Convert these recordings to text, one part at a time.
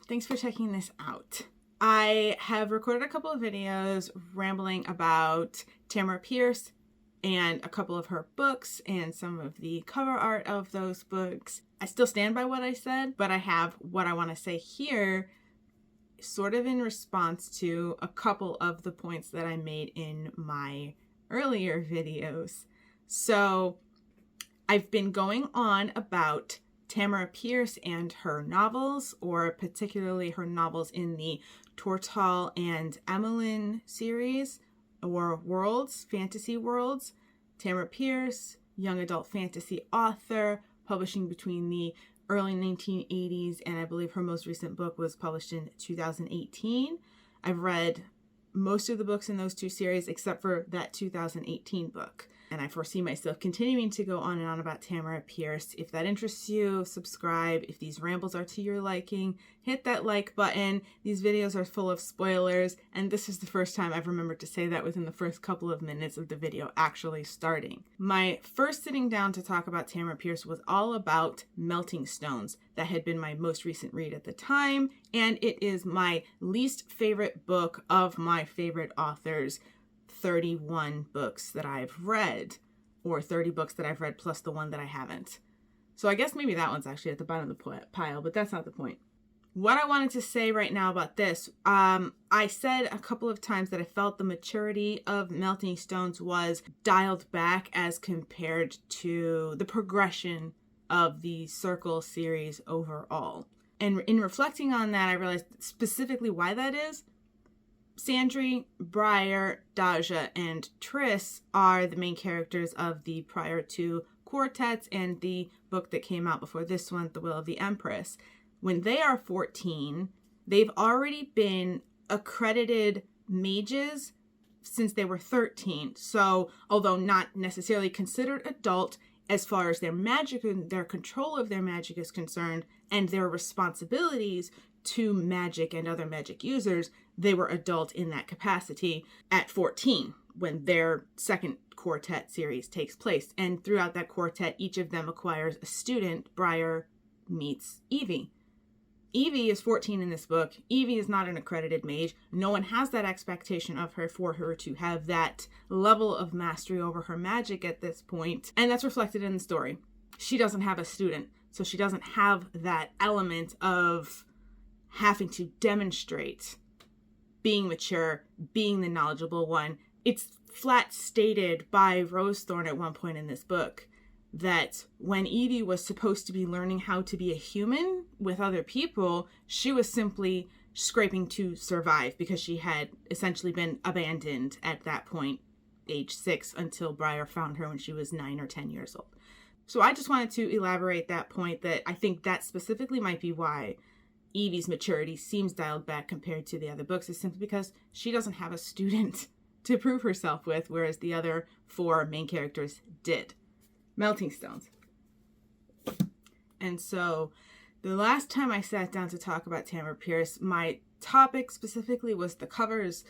thanks for checking this out. I have recorded a couple of videos rambling about Tamara Pierce and a couple of her books and some of the cover art of those books. I still stand by what I said, but I have what I want to say here sort of in response to a couple of the points that I made in my earlier videos. So I've been going on about Tamara Pierce and her novels, or particularly her novels in the Tortall and Emmeline series, or worlds, fantasy worlds. Tamara Pierce, young adult fantasy author, publishing between the early 1980s, and I believe her most recent book was published in 2018. I've read most of the books in those two series except for that 2018 book. And I foresee myself continuing to go on and on about Tamara Pierce. If that interests you, subscribe. If these rambles are to your liking, hit that like button. These videos are full of spoilers, and this is the first time I've remembered to say that within the first couple of minutes of the video actually starting. My first sitting down to talk about Tamara Pierce was all about Melting Stones. That had been my most recent read at the time, and it is my least favorite book of my favorite authors' 31 books that I've read, or 30 books that I've read plus the one that I haven't. So I guess maybe that one's actually at the bottom of the pile, but that's not the point. What I wanted to say right now about this, I said a couple of times that I felt the maturity of Melting Stones was dialed back as compared to the progression of the Circle series overall. And in reflecting on that, I realized specifically why that is. Sandry, Briar, Daja, and Triss are the main characters of the prior two quartets and the book that came out before this one, The Will of the Empress. When they are 14, they've already been accredited mages since they were 13. So, although not necessarily considered adult, as far as their magic and their control of their magic is concerned, and their responsibilities to magic and other magic users, they were adult in that capacity at 14 when their second quartet series takes place. And throughout that quartet, each of them acquires a student. Briar meets Evvy. Evvy is 14 in this book. Evvy is not an accredited mage. No one has that expectation of her for her to have that level of mastery over her magic at this point. And that's reflected in the story. She doesn't have a student, so she doesn't have that element of having to demonstrate being mature, being the knowledgeable one. It's flat stated by Rosethorn at one point in this book that when Evvy was supposed to be learning how to be a human with other people, she was simply scraping to survive because she had essentially been abandoned at that point, age 6, until Briar found her when she was 9 or 10 years old. So I just wanted to elaborate that point, that I think that specifically might be why Evvy's maturity seems dialed back compared to the other books, is simply because she doesn't have a student to prove herself with, whereas the other 4 main characters did. Melting Stones. And so the last time I sat down to talk about Tamara Pierce, my topic specifically was the covers,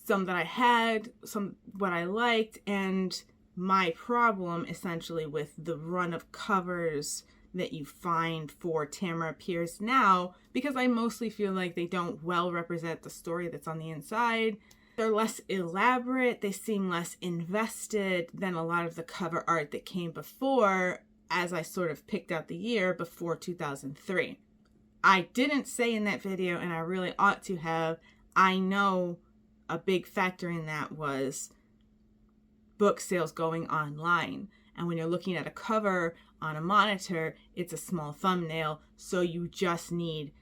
some that I had, some what I liked, and my problem essentially with the run of covers that you find for Tamara Pierce now, because I mostly feel like they don't well represent the story that's on the inside. They're less elaborate, they seem less invested than a lot of the cover art that came before, as I sort of picked out the year before 2003. I didn't say in that video, and I really ought to have, I know a big factor in that was book sales going online. And when you're looking at a cover on a monitor, it's a small thumbnail, so you just need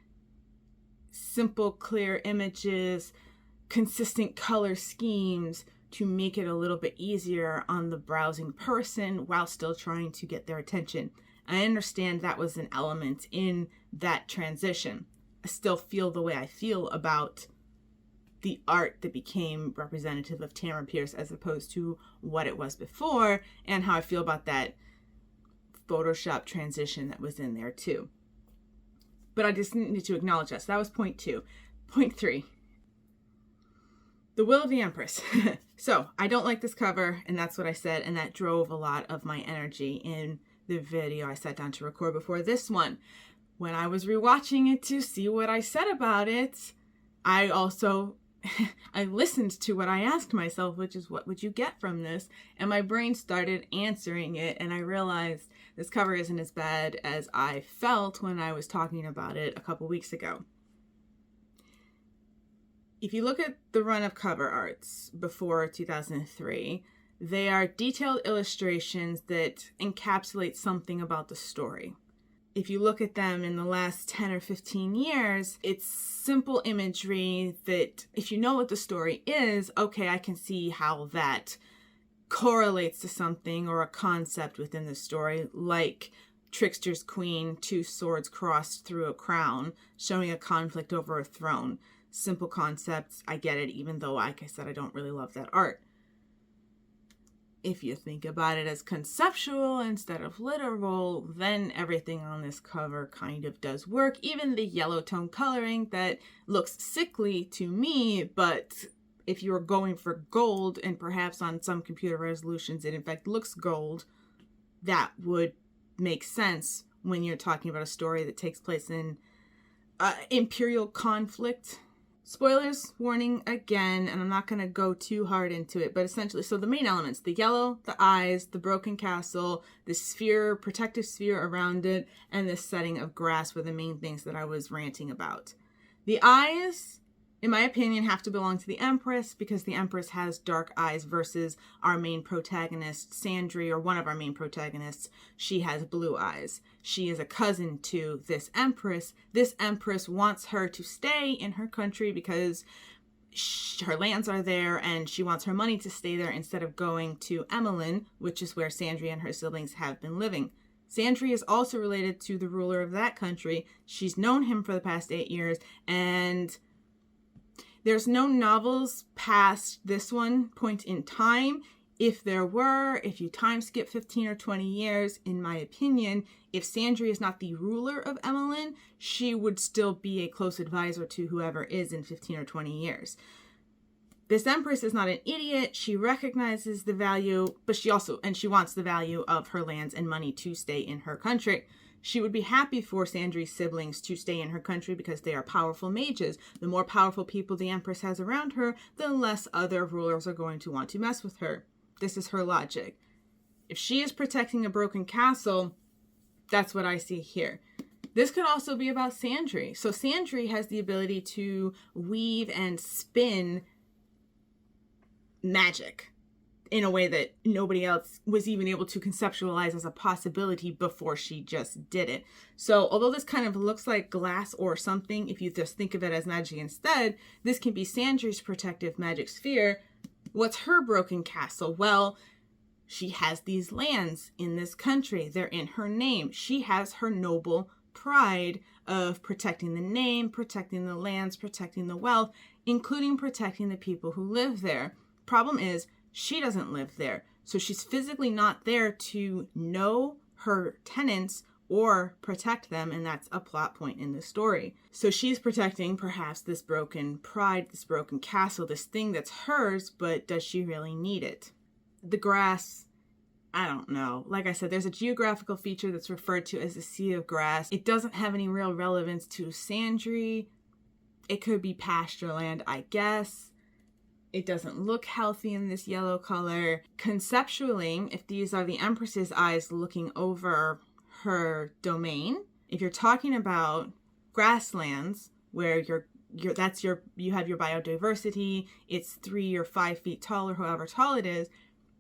simple, clear images, consistent color schemes to make it a little bit easier on the browsing person while still trying to get their attention. I understand that was an element in that transition. I still feel the way I feel about the art that became representative of Tamara Pierce as opposed to what it was before, and how I feel about that Photoshop transition that was in there too. But I just needed to acknowledge that. So that was point 2. Point 3. The Will of the Empress. So I don't like this cover, and that's what I said, and that drove a lot of my energy in the video I sat down to record before this one. when I was rewatching it to see what I said about it, I also I listened to what I asked myself, which is, what would you get from this? And my brain started answering it, and I realized this cover isn't as bad as I felt when I was talking about it a couple weeks ago. If you look at the run of cover arts before 2003, they are detailed illustrations that encapsulate something about the story. If you look at them in the last 10 or 15 years, it's simple imagery that if you know what the story is, okay, I can see how that correlates to something or a concept within the story, like Trickster's queen, two swords crossed through a crown, showing a conflict over a throne. Simple concepts, I get it, even though, like I said, I don't really love that art. If you think about it as conceptual instead of literal, then everything on this cover kind of does work. Even the yellow tone coloring that looks sickly to me, but if you're going for gold, and perhaps on some computer resolutions it in fact looks gold, that would make sense when you're talking about a story that takes place in imperial conflict. Spoilers, warning again, and I'm not going to go too hard into it, but essentially, so the main elements, the yellow, the eyes, the broken castle, the sphere, protective sphere around it, and this setting of grass were the main things that I was ranting about. The eyes, in my opinion, have to belong to the Empress, because the Empress has dark eyes versus our main protagonist, Sandry, or one of our main protagonists. She has blue eyes. She is a cousin to this Empress. This Empress wants her to stay in her country because her lands are there, and she wants her money to stay there instead of going to Emmeline, which is where Sandry and her siblings have been living. Sandry is also related to the ruler of that country. She's known him for the past 8 years, and there's no novels past this one point in time. If there were, if you time skip 15 or 20 years, in my opinion, if Sandry is not the ruler of Emmeline, she would still be a close advisor to whoever is in 15 or 20 years. This Empress is not an idiot. She recognizes the value, but she wants the value of her lands and money to stay in her country. She would be happy for Sandry's siblings to stay in her country because they are powerful mages. The more powerful people the Empress has around her, the less other rulers are going to want to mess with her. This is her logic. If she is protecting a broken castle, that's what I see here. This could also be about Sandry. So Sandry has the ability to weave and spin magic in a way that nobody else was even able to conceptualize as a possibility before she just did it. So although this kind of looks like glass or something, if you just think of it as magic instead, this can be Sandry's protective magic sphere. What's her broken castle? Well, she has these lands in this country. They're in her name. She has her noble pride of protecting the name, protecting the lands, protecting the wealth, including protecting the people who live there. Problem is, she doesn't live there. So she's physically not there to know her tenants or protect them, and that's a plot point in the story. So she's protecting perhaps this broken pride, this broken castle, this thing that's hers, but does she really need it? The grass, I don't know. Like I said, there's a geographical feature that's referred to as the sea of grass. It doesn't have any real relevance to Sandry. It could be pasture land, I guess. It doesn't look healthy in this yellow color. Conceptually, if these are the Empress's eyes looking over her domain, if you're talking about grasslands where you have your biodiversity, it's 3 or 5 feet tall or however tall it is,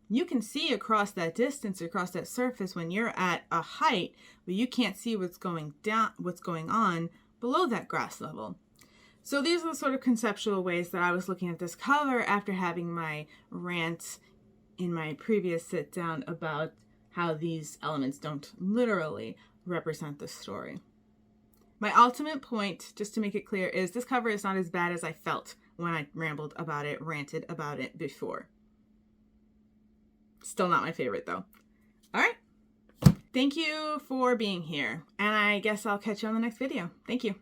you can see across that distance, across that surface when you're at a height, but you can't see what's going on below that grass level. So these are the sort of conceptual ways that I was looking at this cover after having my rant in my previous sit down about how these elements don't literally represent the story. My ultimate point, just to make it clear, is this cover is not as bad as I felt when I rambled about it, ranted about it before. Still not my favorite though. All right. Thank you for being here, and I guess I'll catch you on the next video. Thank you.